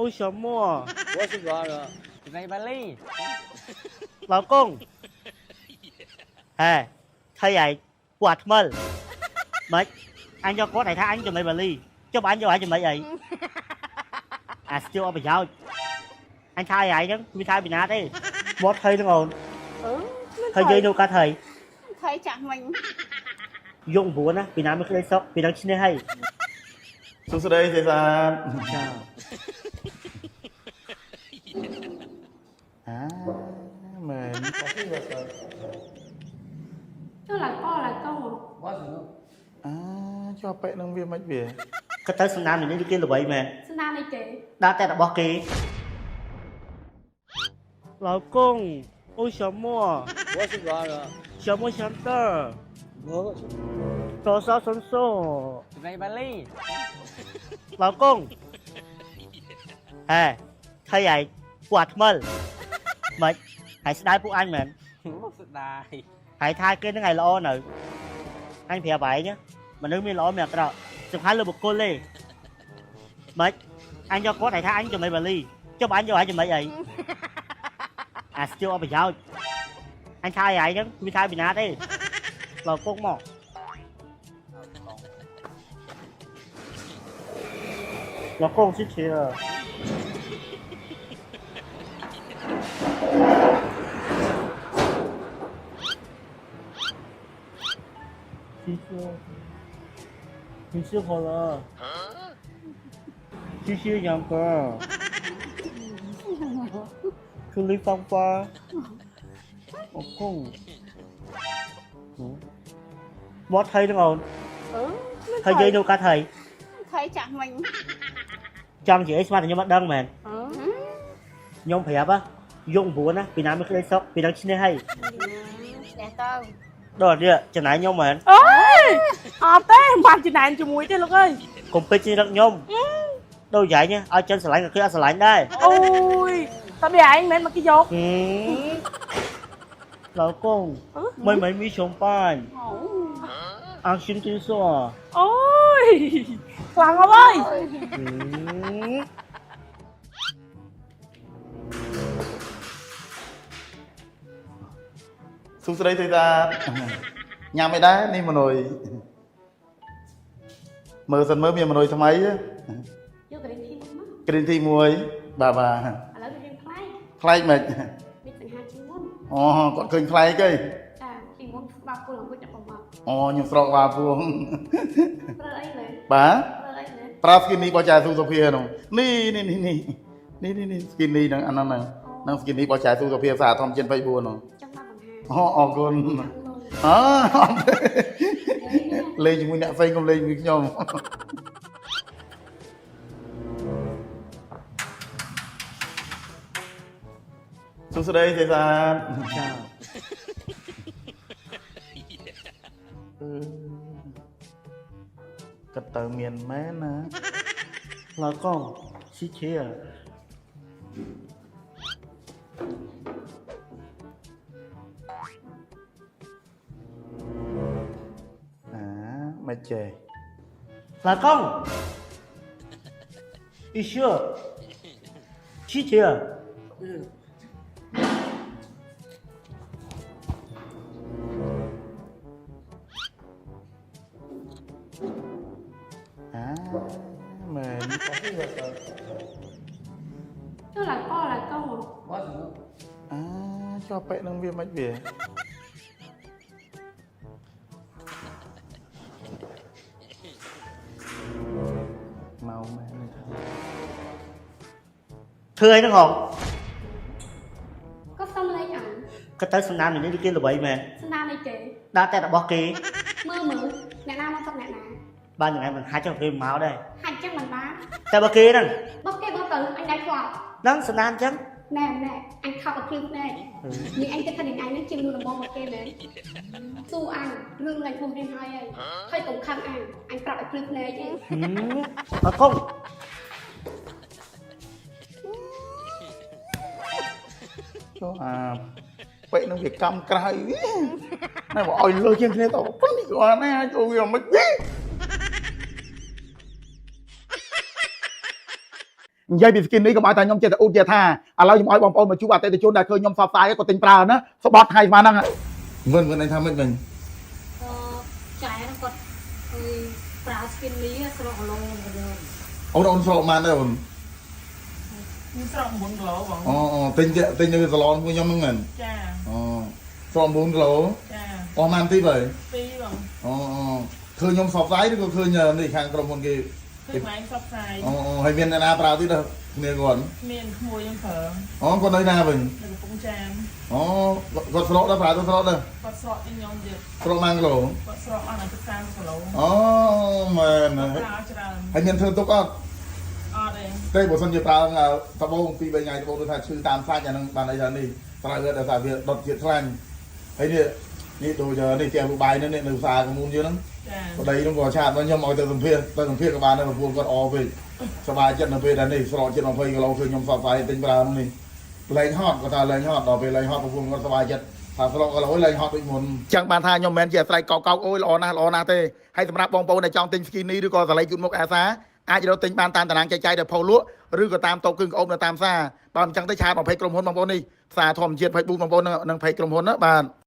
为什么？我是哥了，在巴黎。老公，à thay vậy quạt mơ mấy anh cho có này thay anh cho mày bà ly cho bạn cho bạn cho mày vậy à chưa bây giờ anh thay vậy chứ vì thay bị nát đi bót thấy nó ngon thời gian đâu cả thời thấy chẳng mình dùng vốn á vì nát mới lấy sốc vì đang xin hay សួស្តីសេសាន chào à មែន cho là con à អាជាប់ពេកនឹងវាមិនវា cái tới sân nam này đi kia là vậy mà xin ăn đi kể đã tay đã bỏ kì老公为什么我是哥了，什么想的我多少分数在巴黎。老公à thay vậy quạt mơ mấy hãy đai phụ anh mình สุดได้ hãy thay cái ngày lo nữa anh phải vậy nhá mà nếu mới lo mẹ cái đó sự hai là một cô lê mấy anh cho có này thay anh cho mày bà ly cho bạn cho mày vậy à chưa bây giờ anh thay vậy chứ vì thay bị nát đi老公嘛老公谢谢了谢谢，你吃好了。谢谢杨哥。祝你放花。老公。bót thấy nó ngon thời gian đâu cả thầy thấy chẳng mình trong chị ấy nhưng mà đơn mà nhông phải á dùng vốn á vì nào mới lấy sốc vì đang xin hay để tao đó đi chẳng nãy nhông mà ơi té bạn chị này cho mùi thế luôn ơi cùng bên trên đất nhông đâu vậy nhá ở trên sờ lạnh cái sờ lạnh đây ôi tao bị anh mến mà cái dột老公妹妹咪上班ăn xin tin số ôi hoàng ngọc ơiសួស្តីសេសានញ៉ាំអីដែរនេះម៉ណុយមើលសិនមើលមានម៉ណុយថ្មី vô cái đi thi mất green tea មួយបាទបាទ à lấy cái riêng khai ខ្លែកមិន biết tình hai chim muốn អូគាត់ឃើញខ្លែកទេ à chim muốn bao cô làm quyết định bằng mặt អូខ្ញុំស្រកវ៉ាពួង rồi ấy này បាទ rồi ấy này ប្រើ skinny របស់ចៅសុសុភានោះនេះ skinny ហ្នឹងអាហ្នឹងហ្នឹង skinny របស់ចៅសុសុភាសារធម្មជាតិ24នោះ trong ba bằng hai អូអរគុណអើលេងជាមួយអ្នកផ្សេងកុំលេងជាមួយខ្ញុំ សួស្តីសេសាន chào គាត់ទៅមានមែនណា 老公谢谢 អាមិនចេះ 老公一说谢谢 អាមែន cho là con à អាជាប់ពេកនឹងវាមិនវាមកមែន thưa ấy nó ngon có xong lấy ảnh cái tới sân nam này đi kia là vậy mà xin ăn đi kể đã tay đã bỏ kì mưa mưa nè nam không nè nè ba ngày mình hai trăm kim máu đây hành chắc mình bán tay bỏ kì nè bóc cái bóc từ anh đang khoa nắng sân nam chứ nè nè anh khóc ở phim này nhưng anh cái thân hình anh nó chim luôn là bom một cái này su ăn lương này không riêng hai ấy hơi cũng khăn anh tập ở phim này chứ mà không ចូលអាពេកនឹងវាកម្មក្រៅណែបើឲ្យលើជាងគ្នាទៅប៉ុននេះគាត់ណាចូលវាមិនវិញ និយាយពី skin នេះក៏បើថាខ្ញុំចេះតែឧទាហរណ៍ថាឥឡូវខ្ញុំឲ្យបងប្អូនមកជួបអតិថិជនដែលឃើញខ្ញុំសបស្អាយក៏ទិញប្រើណាស្បត់ហើយស្មានហ្នឹងមិនឯងថាមិនវិញ ចាយគាត់ប្រើ skin នេះស្រកឡង អូនស្រកបានដែរអូន មានស្រក9គីឡូបង អូទិញនៅសាឡនcủaខ្ញុំហ្នឹងមែន ចា អូស្រក9គីឡូ ចា អស់បានទីបើ 2បង អូឃើញខ្ញុំសបស្អាយឬក៏ឃើញនេះខាងក្រុមហ៊ុនគេ គឺម៉ែងសបផ្សាយ អូហើយមានអ្នកណាប្រើទៀតដែរគ្នាគាត់ មានក្មួយខ្ញុំប្រើ អូគាត់នៅណាវិញ នៅកំពង់ចាម អូគាត់ស្រកដែរប្រើទៅស្រកដែរ គាត់ស្រកជាខ្ញុំទៀត ស្រកម៉ាំងគីឡូ គាត់ស្រកអស់ដល់30គីឡូ អូមែន ប្រើច្រើន ហើយមានធ្វើទុកអត់ អត់ទេ តែបើសិនជាប្រើតបូង2 3ថ្ងៃតបូងទៅថាឈឺតាមសាច់អានឹងបានអីថានេះត្រូវតែថាវាដុតជាតិខ្លាញ់ហើយនេះដូចនេះជាឧបាយនេះនៅផ្សារកមុនយើងហ្នឹង ចា ប្តីនោះក៏ឆាតមកខ្ញុំឲ្យទៅសម្ភារក៏បានដែរព្រោះគាត់អពេកសប្បាយចិត្តនៅពេលដែលនេះស្រកចិត្ត20គីឡូឃើញខ្ញុំសប្បាយទិញប្រើនោះនេះលែងហត់គាត់ថាលែងហត់ដល់ពេលលែងហត់ព្រោះគាត់សប្បាយចិត្តថាស្រកគីឡូលែងហត់ដូចមុនចឹងបានថាខ្ញុំមិនមែនជាស្រែកកោកអូយល្អណាស់ទេហើយសម្រាប់បងប្អូនដែលចង់ទិញ skin នេះឬក៏សាឡេជូតមុខអាសាអាចរកទិញបានតាមតារាងចែកចាយដែលផុសលក់ឬក៏តាមតូបគ្រឿងក្អមនៅតាមផ្សារបើមិនចឹងទៅឆាតមកពេកក្រុមហ៊ុនបងប្អូននេះផ្សារធម្មជាតិ Facebook បងប្អូននឹងពេកក្រុមហ៊ុនណាបាទ